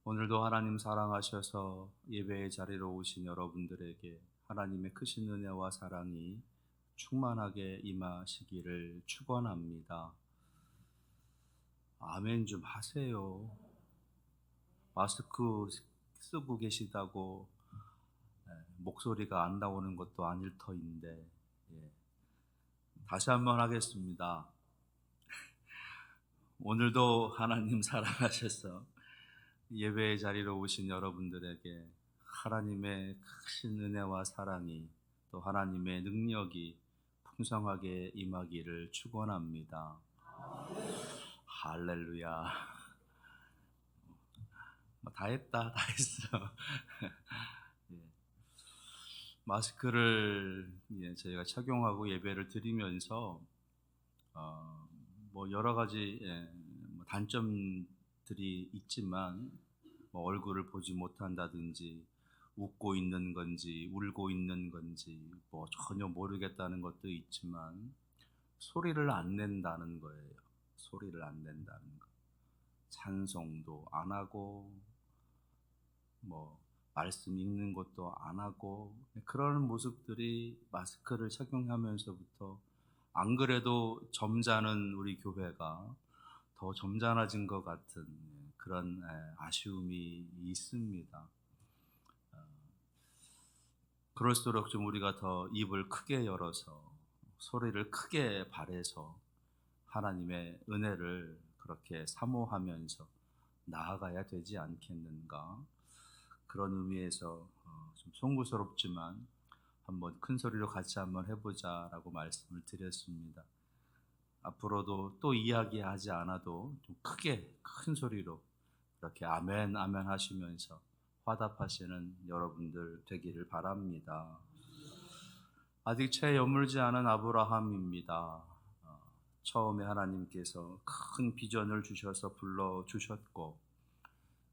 오늘도 하나님 사랑하셔서 예배의 자리로 오신 여러분들에게 하나님의 크신 은혜와 사랑이 충만하게 임하시기를 축원합니다. 아멘 좀 하세요. 마스크 쓰고 계시다고 목소리가 안 나오는 것도 아닐 터인데, 다시 한번 하겠습니다. 오늘도 하나님 사랑하셔서 예배의 자리로 오신 여러분들에게 하나님의 크신 은혜와 사랑이, 또 하나님의 능력이 풍성하게 임하기를 축원합니다. 할렐루야. 다 했다, 다 했어. 예. 마스크를 저희가 착용하고 예배를 드리면서 여러 가지 단점들이 있지만, 얼굴을 보지 못한다든지 웃고 있는 건지 울고 있는 건지 전혀 모르겠다는 것도 있지만, 소리를 안 낸다는 거예요. 소리를 안 낸다는 거. 찬송도 안 하고 말씀 읽는 것도 안 하고, 그런 모습들이 마스크를 착용하면서부터 안 그래도 점잖은 우리 교회가 더 점잖아진 것 같은 그런 아쉬움이 있습니다. 그럴수록 좀 우리가 더 입을 크게 열어서 소리를 크게 발해서 하나님의 은혜를 그렇게 사모하면서 나아가야 되지 않겠는가, 그런 의미에서 좀 송구스럽지만 한번 큰 소리로 같이 한번 해보자 라고 말씀을 드렸습니다. 앞으로도 또 이야기하지 않아도 좀 크게 큰 소리로 이렇게 아멘 아멘 하시면서 화답하시는 여러분들 되기를 바랍니다. 아직 채 여물지 않은 아브라함입니다. 처음에 하나님께서 큰 비전을 주셔서 불러주셨고,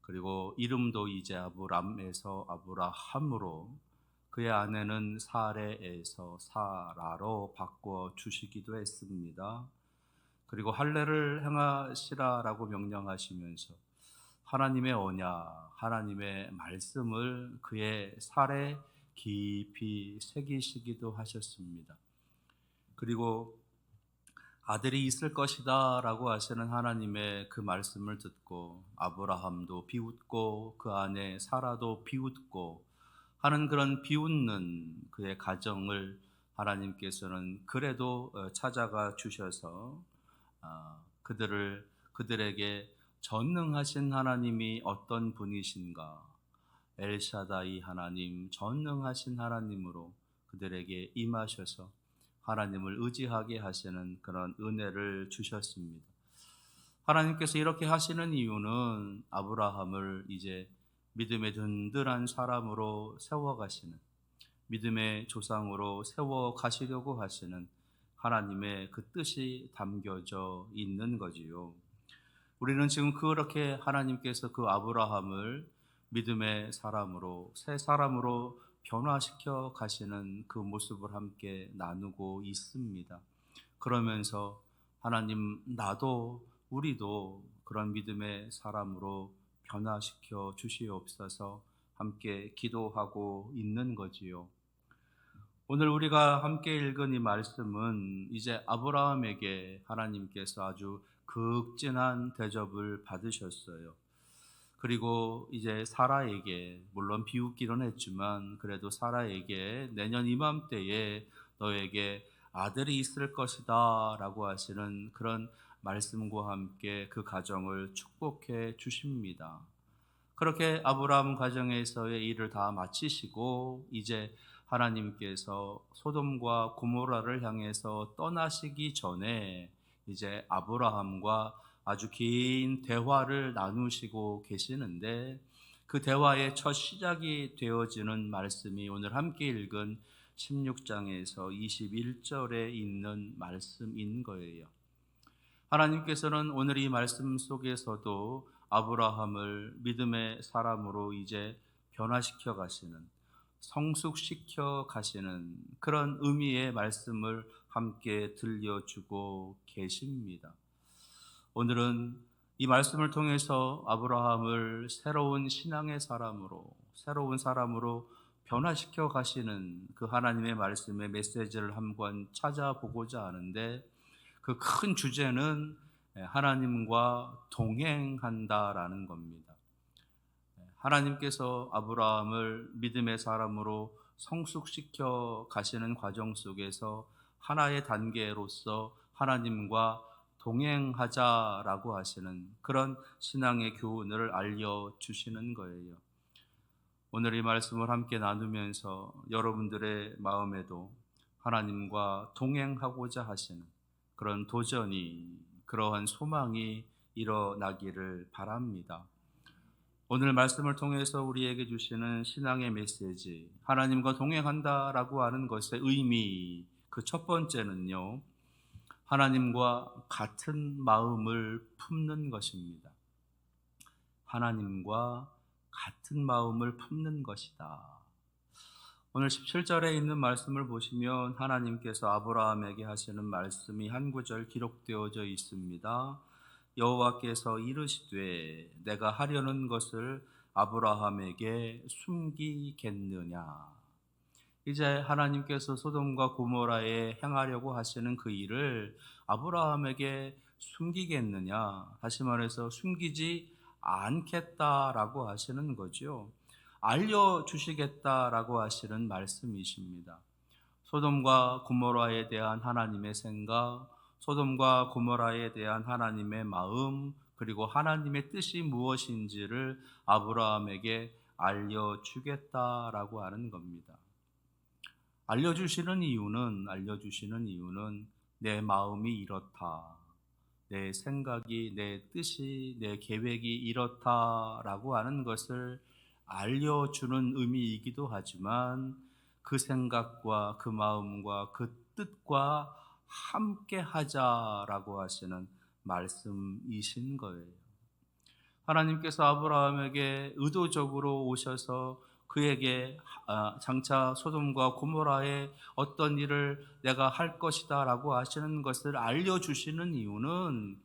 그리고 이름도 이제 아브람에서 아브라함으로, 그의 아내는 사레에서 사라로 바꿔 주시기도 했습니다. 그리고 할례를 행하시라라고 명령하시면서 하나님의 언약, 하나님의 말씀을 그의 살에 깊이 새기시기도 하셨습니다. 그리고 아들이 있을 것이다 라고 하시는 하나님의 그 말씀을 듣고 아브라함도 비웃고 그 아내 사라도 비웃고 하는 그런 비웃는 그의 가정을 하나님께서는 그래도 찾아가 주셔서 그들에게 전능하신 하나님이 어떤 분이신가, 엘샤다이 하나님, 전능하신 하나님으로 그들에게 임하셔서 하나님을 의지하게 하시는 그런 은혜를 주셨습니다. 하나님께서 이렇게 하시는 이유는 아브라함을 이제 믿음의 든든한 사람으로 세워가시는, 믿음의 조상으로 세워가시려고 하시는 하나님의 그 뜻이 담겨져 있는 거지요. 우리는 지금 그렇게 하나님께서 그 아브라함을 믿음의 사람으로, 새 사람으로 변화시켜 가시는 그 모습을 함께 나누고 있습니다. 그러면서 하나님, 나도 우리도 그런 믿음의 사람으로 변화시켜 주시옵소서 함께 기도하고 있는 거지요. 오늘 우리가 함께 읽은 이 말씀은 이제 아브라함에게 하나님께서 아주 극진한 대접을 받으셨어요. 그리고 이제 사라에게, 물론 비웃기는 했지만 그래도 사라에게 내년 이맘때에 너에게 아들이 있을 것이다 라고 하시는 그런 말씀과 함께 그 가정을 축복해 주십니다. 그렇게 아브라함 가정에서의 일을 다 마치시고 이제 하나님께서 소돔과 고모라를 향해서 떠나시기 전에 이제 아브라함과 아주 긴 대화를 나누시고 계시는데, 그 대화의 첫 시작이 되어지는 말씀이 오늘 함께 읽은 16장에서 21절에 있는 말씀인 거예요. 하나님께서는 오늘 이 말씀 속에서도 아브라함을 믿음의 사람으로 이제 변화시켜 가시는, 성숙시켜 가시는 그런 의미의 말씀을 함께 들려주고 계십니다. 오늘은 이 말씀을 통해서 아브라함을 새로운 신앙의 사람으로, 새로운 사람으로 변화시켜 가시는 그 하나님의 말씀의 메시지를 한번 찾아보고자 하는데, 그 큰 주제는 하나님과 동행한다라는 겁니다. 하나님께서 아브라함을 믿음의 사람으로 성숙시켜 가시는 과정 속에서 하나의 단계로서 하나님과 동행하자라고 하시는 그런 신앙의 교훈을 알려주시는 거예요. 오늘 이 말씀을 함께 나누면서 여러분들의 마음에도 하나님과 동행하고자 하시는 그런 도전이, 그러한 소망이 일어나기를 바랍니다. 오늘 말씀을 통해서 우리에게 주시는 신앙의 메시지, 하나님과 동행한다라고 하는 것의 의미, 그 첫 번째는요, 하나님과 같은 마음을 품는 것입니다. 하나님과 같은 마음을 품는 것이다. 오늘 17절에 있는 말씀을 보시면 하나님께서 아브라함에게 하시는 말씀이 한 구절 기록되어져 있습니다. 여호와께서 이르시되 내가 하려는 것을 아브라함에게 숨기겠느냐. 이제 하나님께서 소돔과 고모라에 행하려고 하시는 그 일을 아브라함에게 숨기겠느냐, 다시 말해서 숨기지 않겠다라고 하시는 거죠. 알려주시겠다라고 하시는 말씀이십니다. 소돔과 고모라에 대한 하나님의 생각, 소돔과 고모라에 대한 하나님의 마음, 그리고 하나님의 뜻이 무엇인지를 아브라함에게 알려주겠다라고 하는 겁니다. 알려주시는 이유는 내 마음이 이렇다, 내 생각이, 내 뜻이, 내 계획이 이렇다라고 하는 것을 알려주는 의미이기도 하지만, 그 생각과 그 마음과 그 뜻과 함께 하자라고 하시는 말씀이신 거예요. 하나님께서 아브라함에게 의도적으로 오셔서 그에게 장차 소돔과 고모라에 어떤 일을 내가 할 것이다 라고 하시는 것을 알려주시는 이유는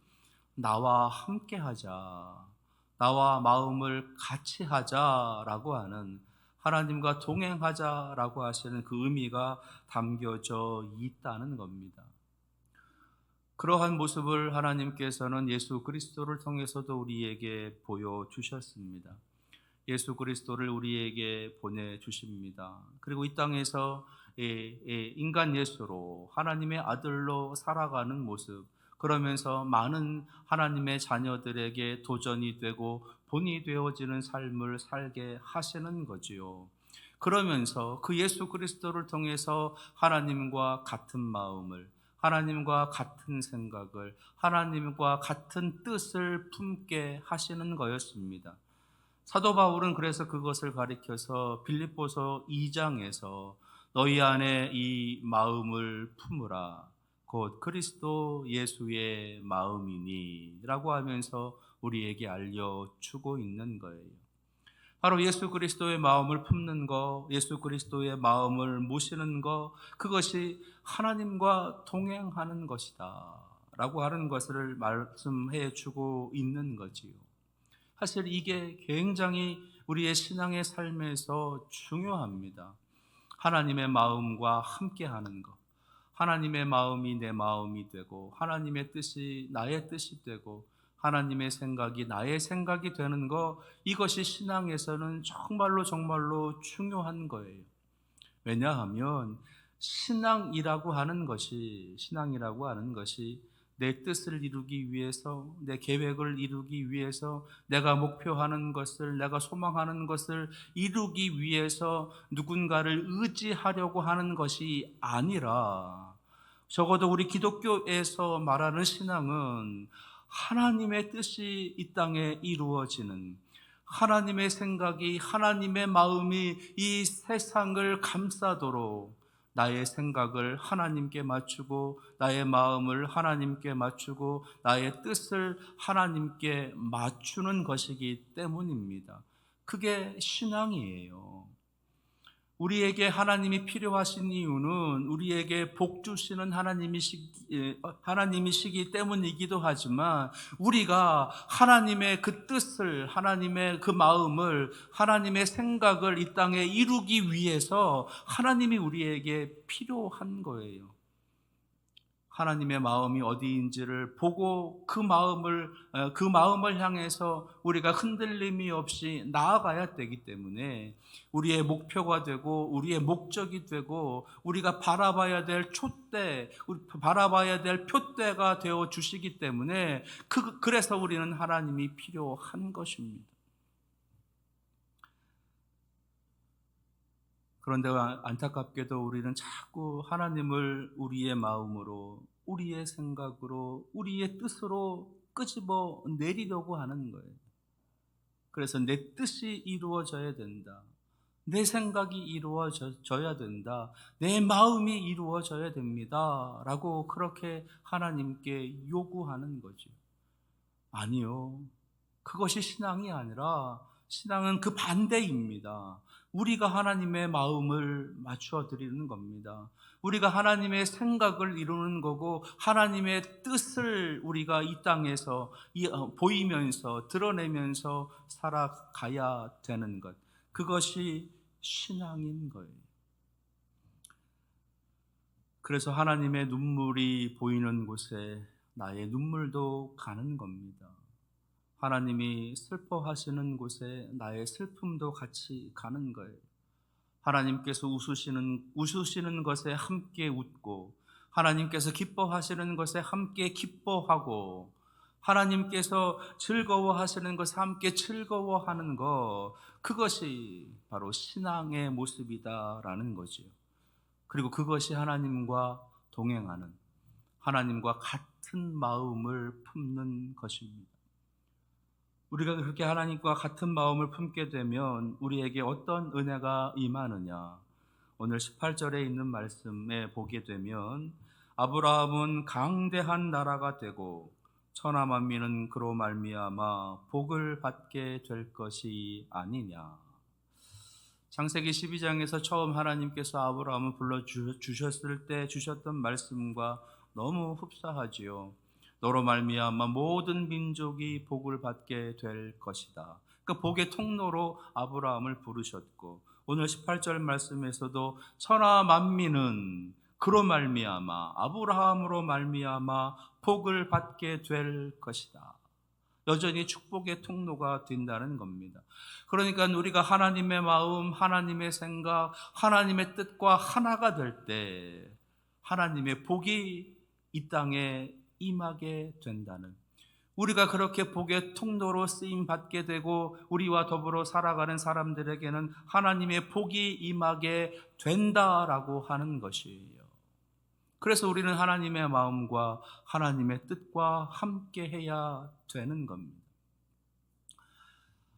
나와 함께 하자, 나와 마음을 같이 하자라고 하는, 하나님과 동행하자라고 하시는 그 의미가 담겨져 있다는 겁니다. 그러한 모습을 하나님께서는 예수 그리스도를 통해서도 우리에게 보여주셨습니다. 예수 그리스도를 우리에게 보내주십니다. 그리고 이 땅에서 인간 예수로, 하나님의 아들로 살아가는 모습, 그러면서 많은 하나님의 자녀들에게 도전이 되고 본이 되어지는 삶을 살게 하시는 거지요. 그러면서 그 예수 그리스도를 통해서 하나님과 같은 마음을, 하나님과 같은 생각을, 하나님과 같은 뜻을 품게 하시는 거였습니다. 사도 바울은 그래서 그것을 가리켜서 빌립보서 2장에서 너희 안에 이 마음을 품으라, 곧 그리스도 예수의 마음이니 라고 하면서 우리에게 알려주고 있는 거예요. 바로 예수 그리스도의 마음을 품는 것, 예수 그리스도의 마음을 모시는 것, 그것이 하나님과 동행하는 것이다 라고 하는 것을 말씀해 주고 있는 거지요. 사실 이게 굉장히 우리의 신앙의 삶에서 중요합니다. 하나님의 마음과 함께하는 것, 하나님의 마음이 내 마음이 되고 하나님의 뜻이 나의 뜻이 되고 하나님의 생각이 나의 생각이 되는 것, 이것이 신앙에서는 정말로 중요한 거예요. 왜냐하면 신앙이라고 하는 것이 내 뜻을 이루기 위해서, 내 계획을 이루기 위해서, 내가 목표하는 것을, 내가 소망하는 것을 이루기 위해서 누군가를 의지하려고 하는 것이 아니라, 적어도 우리 기독교에서 말하는 신앙은 하나님의 뜻이 이 땅에 이루어지는, 하나님의 생각이, 하나님의 마음이 이 세상을 감싸도록 나의 생각을 하나님께 맞추고, 나의 마음을 하나님께 맞추고, 나의 뜻을 하나님께 맞추는 것이기 때문입니다. 그게 신앙이에요. 우리에게 하나님이 필요하신 이유는 우리에게 복 주시는 하나님이시기 때문이기도 하지만, 우리가 하나님의 그 뜻을, 하나님의 그 마음을, 하나님의 생각을 이 땅에 이루기 위해서 하나님이 우리에게 필요한 거예요. 하나님의 마음이 어디인지를 보고 그 마음을 향해서 우리가 흔들림이 없이 나아가야 되기 때문에, 우리의 목표가 되고 우리의 목적이 되고 우리가 바라봐야 될 바라봐야 될 표대가 되어 주시기 때문에, 그래서 우리는 하나님이 필요한 것입니다. 그런데 안타깝게도 우리는 자꾸 하나님을 우리의 마음으로, 우리의 생각으로, 우리의 뜻으로 끄집어 내리려고 하는 거예요. 그래서 내 뜻이 이루어져야 된다, 내 생각이 이루어져야 된다, 내 마음이 이루어져야 됩니다 라고 그렇게 하나님께 요구하는 거죠. 아니요, 그것이 신앙이 아니라, 신앙은 그 반대입니다. 우리가 하나님의 마음을 맞추어 드리는 겁니다. 우리가 하나님의 생각을 이루는 거고, 하나님의 뜻을 우리가 이 땅에서 보이면서 드러내면서 살아가야 되는 것, 그것이 신앙인 거예요. 그래서 하나님의 눈물이 보이는 곳에 나의 눈물도 가는 겁니다. 하나님이 슬퍼하시는 곳에 나의 슬픔도 같이 가는 거예요. 하나님께서 웃으시는 것에 함께 웃고, 하나님께서 기뻐하시는 것에 함께 기뻐하고, 하나님께서 즐거워하시는 것에 함께 즐거워하는 것, 그것이 바로 신앙의 모습이다라는 거죠. 그리고 그것이 하나님과 동행하는, 하나님과 같은 마음을 품는 것입니다. 우리가 그렇게 하나님과 같은 마음을 품게 되면 우리에게 어떤 은혜가 임하느냐, 오늘 18절에 있는 말씀에 보게 되면, 아브라함은 강대한 나라가 되고 천하 만민은 그로 말미암아 복을 받게 될 것이 아니냐. 창세기 12장에서 처음 하나님께서 아브라함을 불러주셨을 때 주셨던 말씀과 너무 흡사하지요. 너로 말미암아 모든 민족이 복을 받게 될 것이다. 그 복의 통로로 아브라함을 부르셨고, 오늘 18절 말씀에서도 천하 만민은 그로 말미암아, 아브라함으로 말미암아 복을 받게 될 것이다. 여전히 축복의 통로가 된다는 겁니다. 그러니까 우리가 하나님의 마음, 하나님의 생각, 하나님의 뜻과 하나가 될 때 하나님의 복이 이 땅에 임하게 된다는, 우리가 그렇게 복의 통로로 쓰임 받게 되고 우리와 더불어 살아가는 사람들에게는 하나님의 복이 임하게 된다라고 하는 것이에요. 그래서 우리는 하나님의 마음과 하나님의 뜻과 함께 해야 되는 겁니다.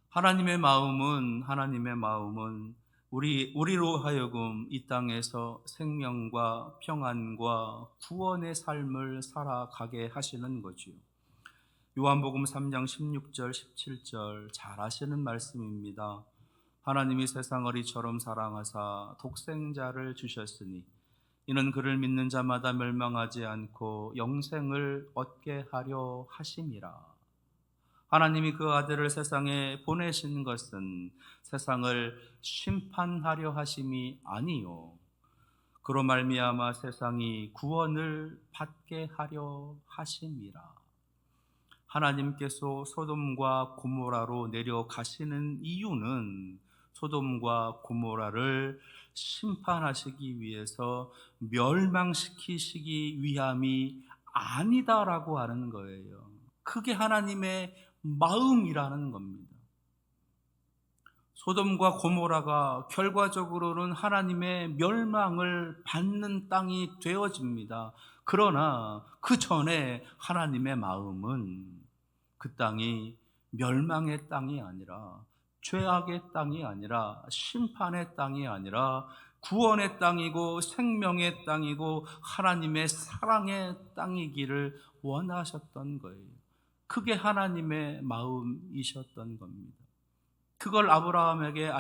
하나님의 마음은 우리로 하여금 이 땅에서 생명과 평안과 구원의 삶을 살아가게 하시는 거지요. 요한복음 3장 16절 17절 잘 아시는 말씀입니다. 하나님이 세상을 이처럼 사랑하사 독생자를 주셨으니 이는 그를 믿는 자마다 멸망하지 않고 영생을 얻게 하려 하심이라. 하나님이 그 아들을 세상에 보내신 것은 세상을 심판하려 하심이 아니요, 그로 말미암아 세상이 구원을 받게 하려 하심이라. 하나님께서 소돔과 고모라로 내려가시는 이유는 소돔과 고모라를 심판하시기 위해서, 멸망시키시기 위함이 아니다라고 하는 거예요. 그게 하나님의 마음이라는 겁니다. 소돔과 고모라가 결과적으로는 하나님의 멸망을 받는 땅이 되어집니다. 그러나 그 전에 하나님의 마음은 그 땅이 멸망의 땅이 아니라, 죄악의 땅이 아니라, 심판의 땅이 아니라 구원의 땅이고 생명의 땅이고 하나님의 사랑의 땅이기를 원하셨던 거예요. 그게 하나님의 마음이셨던 겁니다. 그걸 아브라함에게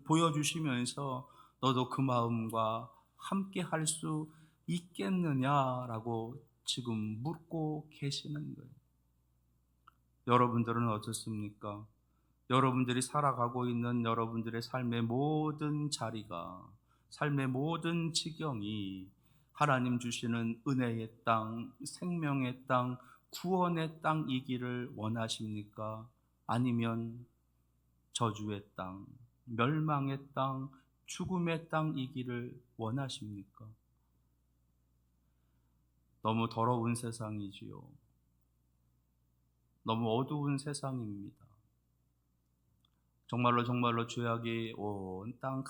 보여주시면서 너도 그 마음과 함께 할 수 있겠느냐라고 지금 묻고 계시는 거예요. 여러분들은 어떻습니까? 여러분들이 살아가고 있는 여러분들의 삶의 모든 자리가, 삶의 모든 지경이 하나님 주시는 은혜의 땅, 생명의 땅, 구원의 땅이기를 원하십니까? 아니면 저주의 땅, 멸망의 땅, 죽음의 땅이기를 원하십니까? 너무 더러운 세상이지요. 너무 어두운 세상입니다. 정말로 죄악이 온 땅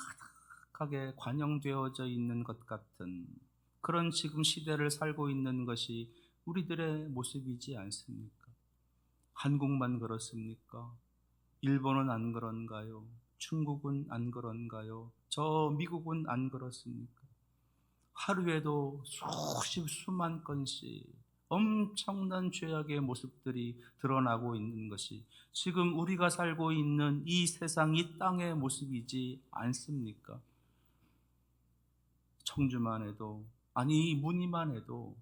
가득하게 관영되어져 있는 것 같은 그런 지금 시대를 살고 있는 것이 우리들의 모습이지 않습니까? 한국만 그렇습니까? 일본은 안 그런가요? 중국은 안 그런가요? 저 미국은 안 그렇습니까? 하루에도 수만 건씩 엄청난 죄악의 모습들이 드러나고 있는 것이 지금 우리가 살고 있는 이 세상, 이 땅의 모습이지 않습니까? 청주만 해도, 아니 이 문의만 해도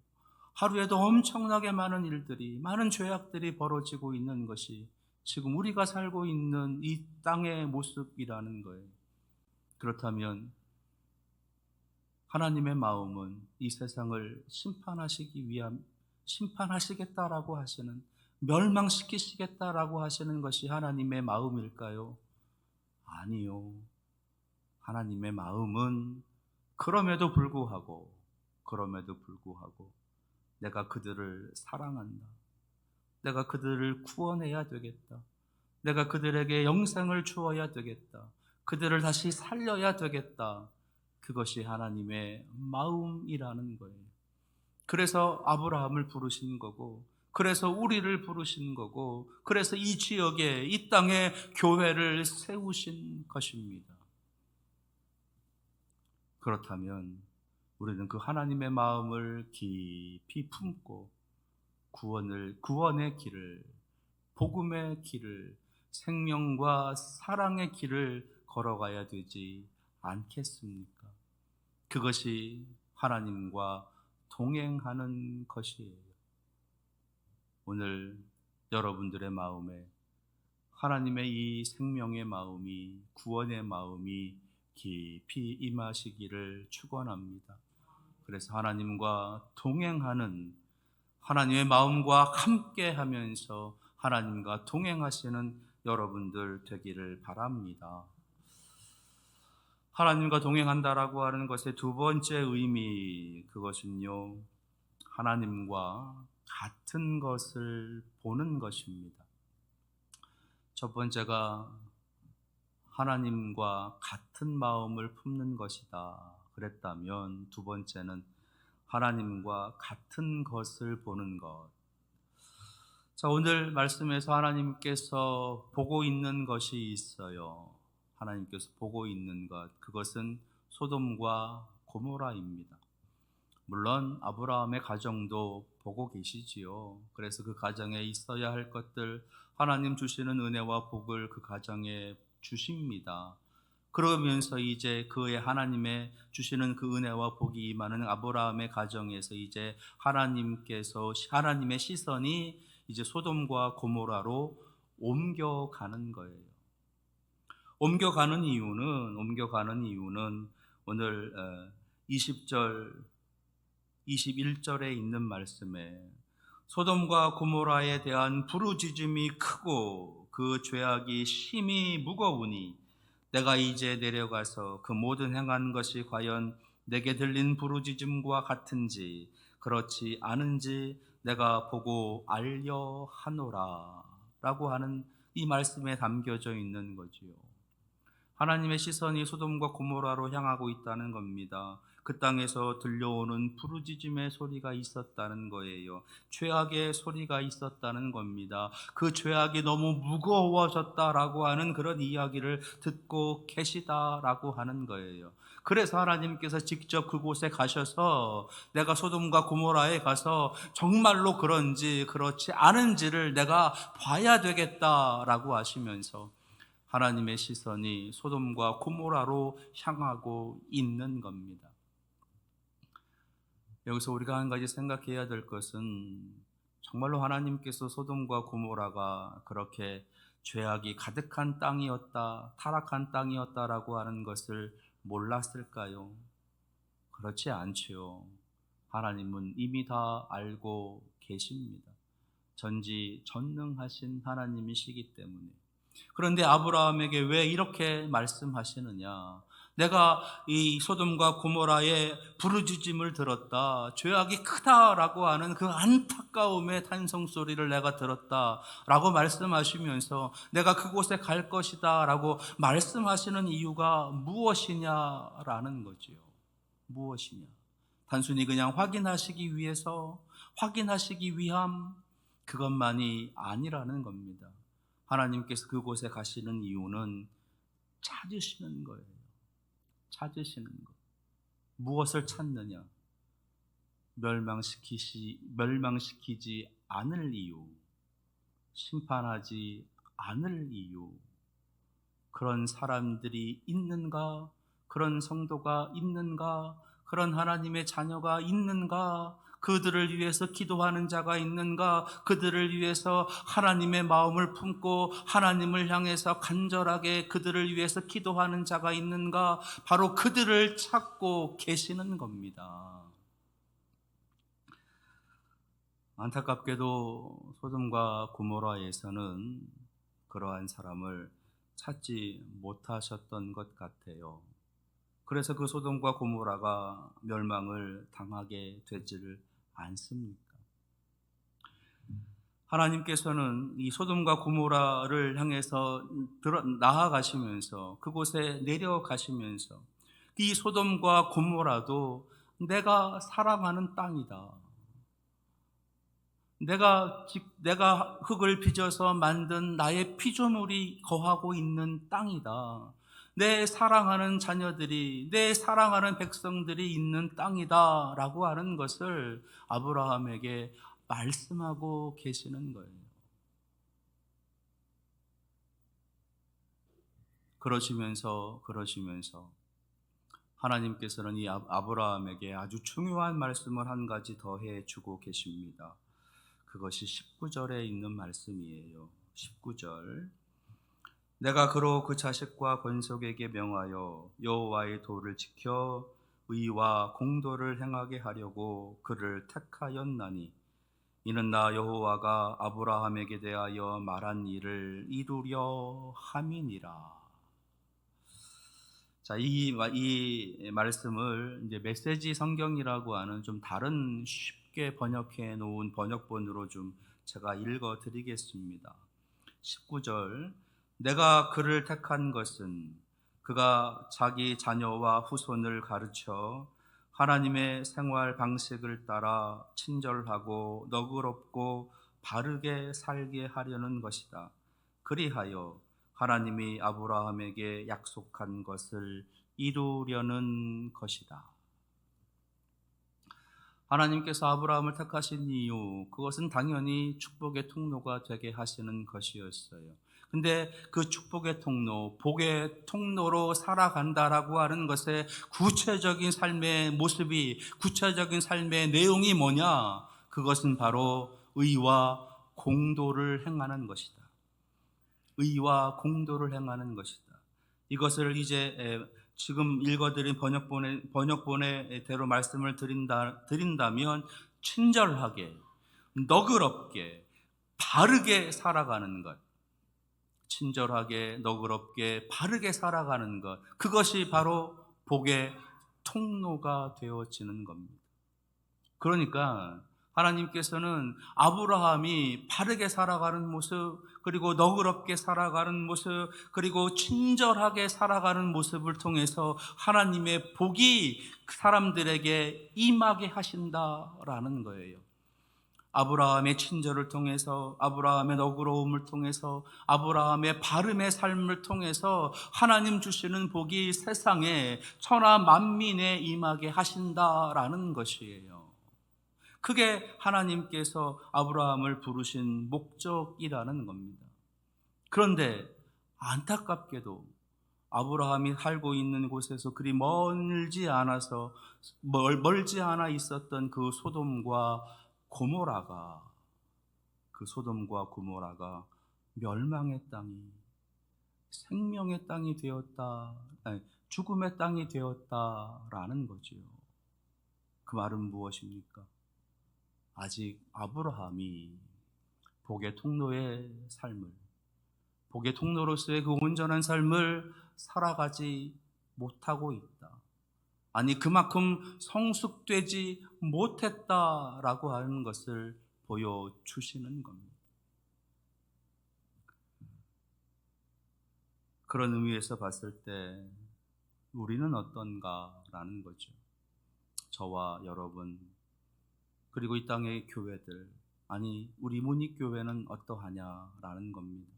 하루에도 엄청나게 많은 일들이, 많은 죄악들이 벌어지고 있는 것이 지금 우리가 살고 있는 이 땅의 모습이라는 거예요. 그렇다면 하나님의 마음은 이 세상을 심판하시겠다라고 하시는, 멸망시키시겠다라고 하시는 것이 하나님의 마음일까요? 아니요. 하나님의 마음은 그럼에도 불구하고 내가 그들을 사랑한다. 내가 그들을 구원해야 되겠다. 내가 그들에게 영생을 주어야 되겠다. 그들을 다시 살려야 되겠다. 그것이 하나님의 마음이라는 거예요. 그래서 아브라함을 부르신 거고, 그래서 우리를 부르신 거고, 그래서 이 지역에, 이 땅에 교회를 세우신 것입니다. 그렇다면 우리는 그 하나님의 마음을 깊이 품고 구원의 길을, 복음의 길을, 생명과 사랑의 길을 걸어가야 되지 않겠습니까? 그것이 하나님과 동행하는 것이에요. 오늘 여러분들의 마음에 하나님의 이 생명의 마음이, 구원의 마음이 깊이 임하시기를 축원합니다. 그래서 하나님과 동행하는, 하나님의 마음과 함께하면서 하나님과 동행하시는 여러분들 되기를 바랍니다. 하나님과 동행한다라고 하는 것의 두 번째 의미, 그것은요, 하나님과 같은 것을 보는 것입니다. 첫 번째가 하나님과 같은 마음을 품는 것이다 그랬다면, 두 번째는 하나님과 같은 것을 보는 것. 자, 오늘 말씀에서 하나님께서 보고 있는 것이 있어요. 하나님께서 보고 있는 것, 그것은 소돔과 고모라입니다. 물론 아브라함의 가정도 보고 계시지요. 그래서 그 가정에 있어야 할 것들, 하나님 주시는 은혜와 복을 그 가정에 주십니다. 그러면서 이제 그의 하나님의 주시는 그 은혜와 복이 임하는 아브라함의 가정에서 이제 하나님의 시선이 이제 소돔과 고모라로 옮겨가는 거예요. 옮겨가는 이유는 오늘 20절, 21절에 있는 말씀에 소돔과 고모라에 대한 부르짖음이 크고 그 죄악이 심히 무거우니 내가 이제 내려가서 그 모든 행한 것이 과연 내게 들린 부르짖음과 같은지 그렇지 않은지 내가 보고 알려 하노라 라고 하는 이 말씀에 담겨져 있는 거지요. 하나님의 시선이 소돔과 고모라로 향하고 있다는 겁니다. 그 땅에서 들려오는 부르짖음의 소리가 있었다는 거예요. 죄악의 소리가 있었다는 겁니다. 그 죄악이 너무 무거워졌다라고 하는 그런 이야기를 듣고 계시다라고 하는 거예요. 그래서 하나님께서 직접 그곳에 가셔서 내가 소돔과 고모라에 가서 정말로 그런지 그렇지 않은지를 내가 봐야 되겠다라고 하시면서 하나님의 시선이 소돔과 고모라로 향하고 있는 겁니다. 여기서 우리가 한 가지 생각해야 될 것은 정말로 하나님께서 소돔과 고모라가 그렇게 죄악이 가득한 땅이었다, 타락한 땅이었다라고 하는 것을 몰랐을까요? 그렇지 않지요. 하나님은 이미 다 알고 계십니다. 전지전능하신 하나님이시기 때문에. 그런데 아브라함에게 왜 이렇게 말씀하시느냐? 내가 이 소돔과 고모라의 부르짖음을 들었다, 죄악이 크다라고 하는 그 안타까움의 탄성소리를 내가 들었다라고 말씀하시면서 내가 그곳에 갈 것이다 라고 말씀하시는 이유가 무엇이냐라는 거지요. 무엇이냐? 단순히 그냥 확인하시기 위해서, 확인하시기 위함, 그것만이 아니라는 겁니다. 하나님께서 그곳에 가시는 이유는 찾으시는 거예요. 찾으시는 것. 무엇을 찾느냐? 멸망시키지 않을 이유, 심판하지 않을 이유. 그런 사람들이 있는가? 그런 성도가 있는가? 그런 하나님의 자녀가 있는가? 그들을 위해서 기도하는 자가 있는가? 그들을 위해서 하나님의 마음을 품고 하나님을 향해서 간절하게 그들을 위해서 기도하는 자가 있는가? 바로 그들을 찾고 계시는 겁니다. 안타깝게도 소돔과 고모라에서는 그러한 사람을 찾지 못하셨던 것 같아요. 그래서 그 소돔과 고모라가 멸망을 당하게 되지를 않습니까? 하나님께서는 이 소돔과 고모라를 향해서 나아가시면서 그곳에 내려가시면서 이 소돔과 고모라도 내가 사랑하는 땅이다. 내가 흙을 빚어서 만든 나의 피조물이 거하고 있는 땅이다. 내 사랑하는 자녀들이, 내 사랑하는 백성들이 있는 땅이다 라고 하는 것을 아브라함에게 말씀하고 계시는 거예요. 그러시면서 하나님께서는 이 아브라함에게 아주 중요한 말씀을 한 가지 더 해주고 계십니다. 그것이 19절에 있는 말씀이에요. 19절. 내가 그로 그 자식과 권속에게 명하여 여호와의 도를 지켜 의와 공도를 행하게 하려고 그를 택하였나니 이는 나 여호와가 아브라함에게 대하여 말한 일을 이루려 함이니라. 자, 이 말씀을 이제 메시지 성경이라고 하는 좀 다른 쉽게 번역해 놓은 번역본으로 좀 제가 읽어 드리겠습니다. 19절. 내가 그를 택한 것은 그가 자기 자녀와 후손을 가르쳐 하나님의 생활 방식을 따라 친절하고 너그럽고 바르게 살게 하려는 것이다. 그리하여 하나님이 아브라함에게 약속한 것을 이루려는 것이다. 하나님께서 아브라함을 택하신 이유, 그것은 당연히 축복의 통로가 되게 하시는 것이었어요. 근데 그 축복의 통로, 복의 통로로 살아간다라고 하는 것의 구체적인 삶의 모습이, 구체적인 삶의 내용이 뭐냐? 그것은 바로 의와 공도를 행하는 것이다. 의와 공도를 행하는 것이다. 이것을 이제 지금 읽어드린 번역본의 대로 말씀을 드린다면 친절하게, 너그럽게, 바르게 살아가는 것. 친절하게, 너그럽게, 바르게 살아가는 것. 그것이 바로 복의 통로가 되어지는 겁니다. 그러니까 하나님께서는 아브라함이 바르게 살아가는 모습, 그리고 너그럽게 살아가는 모습, 그리고 친절하게 살아가는 모습을 통해서 하나님의 복이 사람들에게 임하게 하신다라는 거예요. 아브라함의 친절을 통해서, 아브라함의 너그러움을 통해서, 아브라함의 바름의 삶을 통해서 하나님 주시는 복이 세상에 천하 만민에 임하게 하신다라는 것이에요. 그게 하나님께서 아브라함을 부르신 목적이라는 겁니다. 그런데 안타깝게도 아브라함이 살고 있는 곳에서 그리 멀지 않아 있었던 그 소돔과 고모라가 멸망의 땅이 생명의 땅이 되었다, 아니, 죽음의 땅이 되었다라는 거지요. 그 말은 무엇입니까? 아직 아브라함이 복의 통로로서의 그 온전한 삶을 살아가지 못하고 있다. 아니, 그만큼 성숙되지 못했다라고 하는 것을 보여주시는 겁니다. 그런 의미에서 봤을 때 우리는 어떤가라는 거죠. 저와 여러분, 그리고 이 땅의 교회들, 아니 우리 문익교회는 어떠하냐라는 겁니다.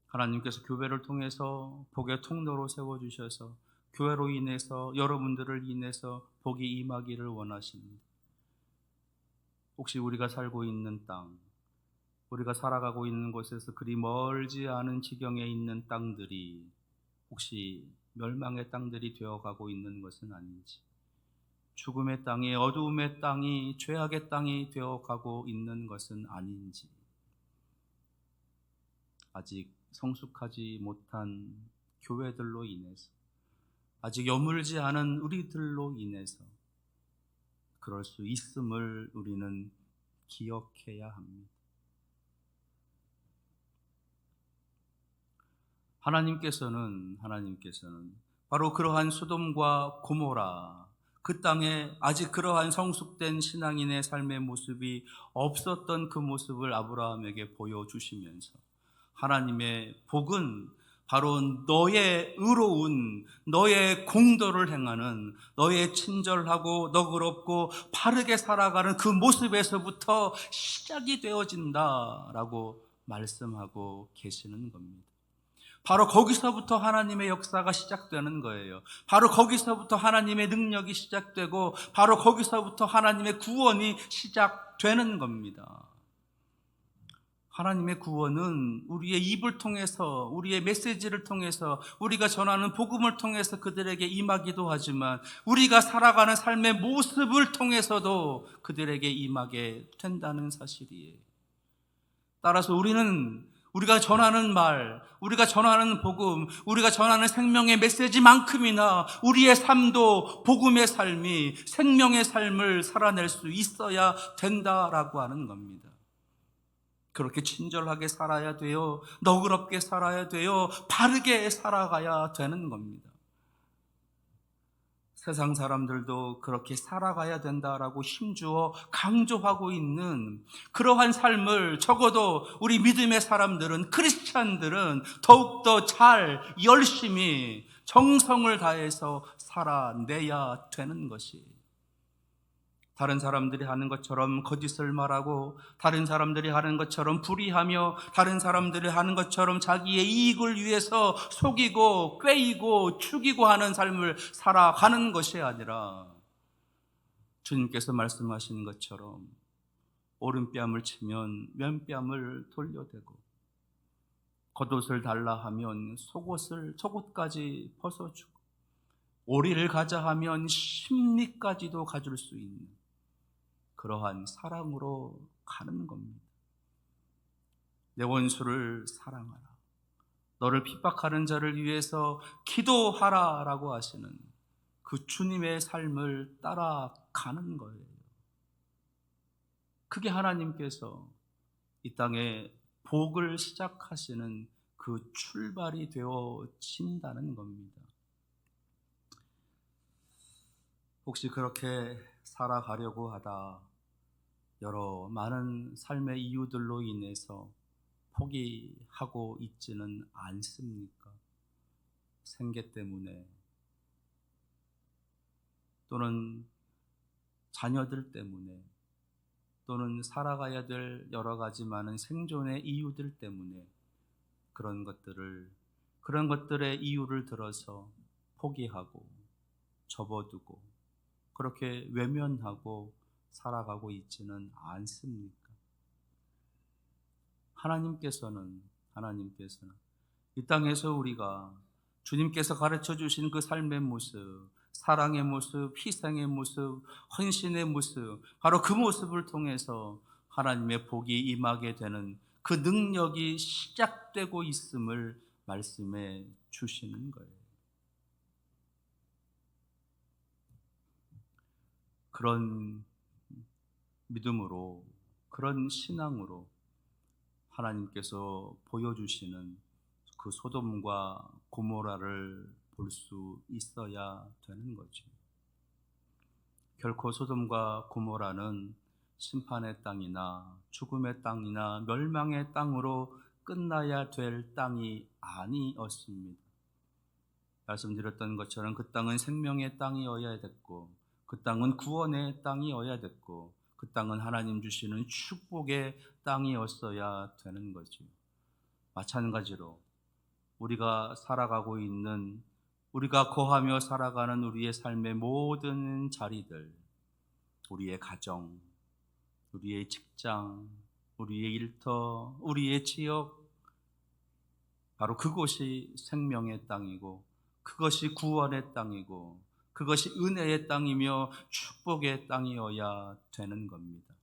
하나님께서 교회를 통해서 복의 통로로 세워주셔서 교회로 인해서 여러분들을 인해서 복이 임하기를 원하십니다. 혹시 우리가 살고 있는 땅, 우리가 살아가고 있는 곳에서 그리 멀지 않은 지경에 있는 땅들이 혹시 멸망의 땅들이 되어가고 있는 것은 아닌지, 죽음의 땅이, 어두움의 땅이, 죄악의 땅이 되어가고 있는 것은 아닌지, 아직 성숙하지 못한 교회들로 인해서, 아직 여물지 않은 우리들로 인해서 그럴 수 있음을 우리는 기억해야 합니다. 하나님께서는 바로 그러한 소돔과 고모라, 그 땅에 아직 그러한 성숙된 신앙인의 삶의 모습이 없었던 그 모습을 아브라함에게 보여주시면서 하나님의 복은 바로 너의 의로운, 너의 공도를 행하는, 너의 친절하고 너그럽고 바르게 살아가는 그 모습에서부터 시작이 되어진다라고 말씀하고 계시는 겁니다. 바로 거기서부터 하나님의 역사가 시작되는 거예요. 바로 거기서부터 하나님의 능력이 시작되고 바로 거기서부터 하나님의 구원이 시작되는 겁니다. 하나님의 구원은 우리의 입을 통해서, 우리의 메시지를 통해서, 우리가 전하는 복음을 통해서 그들에게 임하기도 하지만 우리가 살아가는 삶의 모습을 통해서도 그들에게 임하게 된다는 사실이에요. 따라서 우리가 전하는 말, 우리가 전하는 복음, 우리가 전하는 생명의 메시지만큼이나 우리의 삶도 복음의 삶이, 생명의 삶을 살아낼 수 있어야 된다라고 하는 겁니다. 그렇게 친절하게 살아야 돼요. 너그럽게 살아야 돼요. 바르게 살아가야 되는 겁니다. 세상 사람들도 그렇게 살아가야 된다라고 힘주어 강조하고 있는 그러한 삶을 적어도 우리 믿음의 사람들은, 크리스찬들은 더욱더 열심히 정성을 다해서 살아내야 되는 것이, 다른 사람들이 하는 것처럼 거짓을 말하고, 다른 사람들이 하는 것처럼 불의하며, 다른 사람들이 하는 것처럼 자기의 이익을 위해서 속이고 꾀이고 죽이고 하는 삶을 살아가는 것이 아니라 주님께서 말씀하시는 것처럼 오른뺨을 치면 왼뺨을 돌려대고, 겉옷을 달라 하면 속옷까지 벗어주고, 오리를 가자 하면 심리까지도 가질 수 있는 그러한 사랑으로 가는 겁니다. 내 원수를 사랑하라, 너를 핍박하는 자를 위해서 기도하라라고 하시는 그 주님의 삶을 따라가는 거예요. 그게 하나님께서 이 땅에 복을 시작하시는 그 출발이 되어진다는 겁니다. 혹시 그렇게 살아가려고 하다 여러 많은 삶의 이유들로 인해서 포기하고 있지는 않습니까? 생계 때문에, 또는 자녀들 때문에, 또는 살아가야 될 여러 가지 많은 생존의 이유들 때문에 그런 것들의 이유를 들어서 포기하고 접어두고 그렇게 외면하고 살아가고 있지는 않습니까? 하나님께서는 이 땅에서 우리가 주님께서 가르쳐 주신 그 삶의 모습, 사랑의 모습, 희생의 모습, 헌신의 모습, 바로 그 모습을 통해서 하나님의 복이 임하게 되는 그 능력이 시작되고 있음을 말씀해 주시는 거예요. 그런 믿음으로, 그런 신앙으로 하나님께서 보여주시는 그 소돔과 고모라를 볼 수 있어야 되는 거죠. 결코 소돔과 고모라는 심판의 땅이나 죽음의 땅이나 멸망의 땅으로 끝나야 될 땅이 아니었습니다. 말씀드렸던 것처럼 그 땅은 생명의 땅이어야 됐고, 그 땅은 구원의 땅이어야 됐고, 그 땅은 하나님 주시는 축복의 땅이었어야 되는 거죠. 마찬가지로 우리가 살아가고 있는, 우리가 거하며 살아가는 우리의 삶의 모든 자리들, 우리의 가정, 우리의 직장, 우리의 일터, 우리의 지역, 바로 그곳이 생명의 땅이고, 그것이 구원의 땅이고, 그것이 은혜의 땅이며 축복의 땅이어야 되는 겁니다.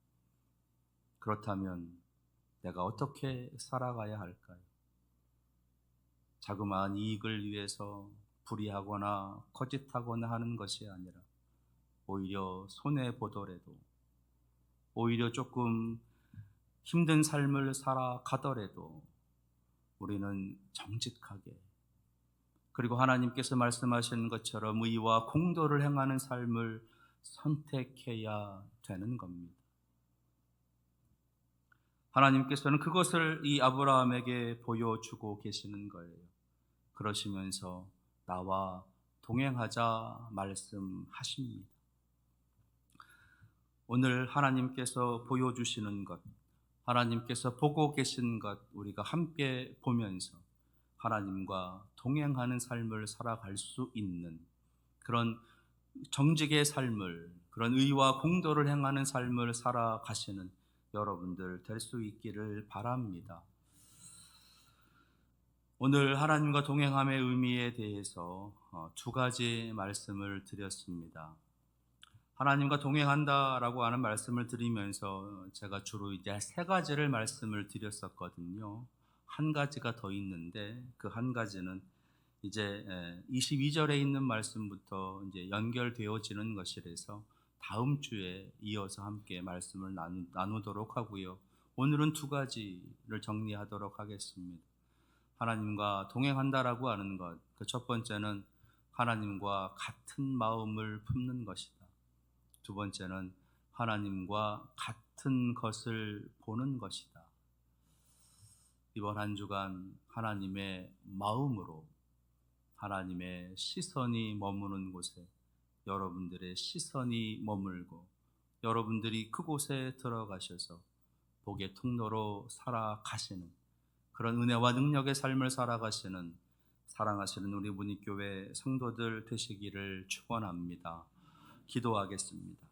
그렇다면 내가 어떻게 살아가야 할까요? 자그마한 이익을 위해서 불의하거나 거짓하거나 하는 것이 아니라, 오히려 손해보더라도, 오히려 조금 힘든 삶을 살아가더라도 우리는 정직하게, 그리고 하나님께서 말씀하시는 것처럼 의와 공도를 행하는 삶을 선택해야 되는 겁니다. 하나님께서는 그것을 이 아브라함에게 보여주고 계시는 거예요. 그러시면서 나와 동행하자 말씀하십니다. 오늘 하나님께서 보여주시는 것, 하나님께서 보고 계신 것, 우리가 함께 보면서 하나님과 동행하는 삶을 살아갈 수 있는 그런 정직의 삶을, 그런 의와 공도를 행하는 삶을 살아가시는 여러분들 될 수 있기를 바랍니다. 오늘 하나님과 동행함의 의미에 대해서 두 가지 말씀을 드렸습니다. 하나님과 동행한다라고 하는 말씀을 드리면서 제가 주로 이제 세 가지를 말씀을 드렸었거든요. 한 가지가 더 있는데 그 한 가지는 이제 22절에 있는 말씀부터 이제 연결되어지는 것이라서 다음 주에 이어서 함께 말씀을 나누도록 하고요. 오늘은 두 가지를 정리하도록 하겠습니다. 하나님과 동행한다라고 하는 것, 그 첫 번째는 하나님과 같은 마음을 품는 것이다. 두 번째는 하나님과 같은 것을 보는 것이다. 이번 한 주간 하나님의 마음으로, 하나님의 시선이 머무는 곳에 여러분들의 시선이 머물고, 여러분들이 그곳에 들어가셔서 복의 통로로 살아가시는 그런 은혜와 능력의 삶을 살아가시는, 사랑하시는 우리 문익교회 성도들 되시기를 축원합니다. 기도하겠습니다.